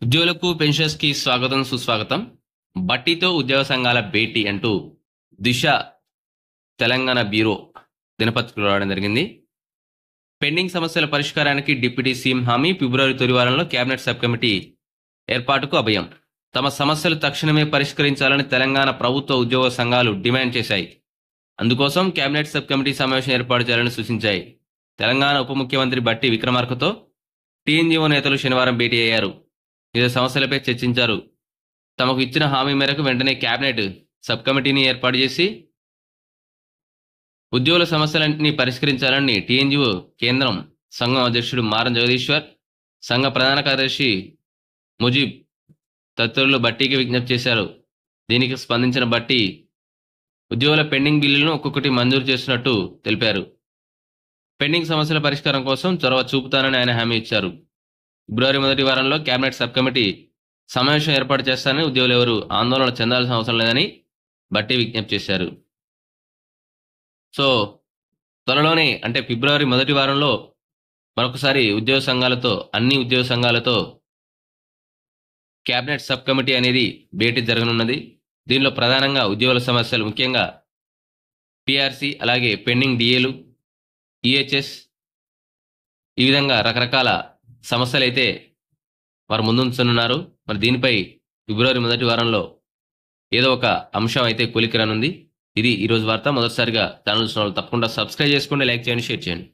ఉద్యోగులకు పెన్షన్స్ కి స్వాగతం సుస్వాగతం. బట్టీతో ఉద్యోగ సంఘాల భేటీ అంటూ దిశ తెలంగాణ బ్యూరో దినపత్రికలో రావడం జరిగింది. పెండింగ్ సమస్యల పరిష్కారానికి డిప్యూటీ సీఎం హామీ, ఫిబ్రవరి తొలి వారంలో కేబినెట్ సబ్ కమిటీ ఏర్పాటుకు అభయం. తమ సమస్యలు తక్షణమే పరిష్కరించాలని తెలంగాణ ప్రభుత్వ ఉద్యోగ సంఘాలు డిమాండ్ చేశాయి. అందుకోసం కేబినెట్ సబ్ కమిటీ సమావేశం ఏర్పాటు చేయాలని సూచించాయి. తెలంగాణ ఉప ముఖ్యమంత్రి బట్టి విక్రమార్కతో టీఎన్జీఓ నేతలు శనివారం భేటీ అయ్యారు. వివిధ సమస్యలపై చర్చించారు. తమకు ఇచ్చిన హామీ మేరకు వెంటనే కేబినెట్ సబ్ కమిటీని ఏర్పాటు చేసి ఉద్యోగుల సమస్యలన్నింటినీ పరిష్కరించాలని టీఎన్జీఓ కేంద్రం సంఘం అధ్యక్షుడు మారం జగదీశ్వర్, సంఘ ప్రధాన కార్యదర్శి ముజీబ్ తదితరులు బట్టీకి విజ్ఞప్తి చేశారు. దీనికి స్పందించిన బట్టి ఉద్యోగుల పెండింగ్ బిల్లులను ఒక్కొక్కటి మంజూరు చేస్తున్నట్టు తెలిపారు. పెండింగ్ సమస్యల పరిష్కారం కోసం చొరవ చూపుతానని ఆయన హామీ ఇచ్చారు. ఫిబ్రవరి మొదటి వారంలో కేబినెట్ సబ్ కమిటీ సమావేశం ఏర్పాటు చేస్తానని, ఉద్యోగులు ఎవరు ఆందోళన చెందాల్సిన అవసరం లేదని బట్టి విజ్ఞప్తి చేశారు. సో త్వరలోనే అంటే ఫిబ్రవరి మొదటి వారంలో మరొకసారి అన్ని ఉద్యోగ సంఘాలతో కేబినెట్ సబ్ కమిటీ అనేది భేటీ జరగనున్నది. దీనిలో ప్రధానంగా ఉద్యోగుల సమస్యలు, ముఖ్యంగా పిఆర్సీ, అలాగే పెండింగ్ డిఏలు, ఈహెచ్ఎస్, ఈ విధంగా రకరకాల సమస్యలు అయితే వారు ముందుంచనున్నారు. మరి దీనిపై ఫిబ్రవరి మొదటి వారంలో ఏదో ఒక అంశం అయితే కొలికిరానుంది. ఇది ఈరోజు వార్త. మొదటిసారిగా ఛానల్ చూసిన వాళ్ళు తప్పకుండా సబ్స్క్రైబ్ చేసుకోండి, లైక్ చేయండి, షేర్ చేయండి.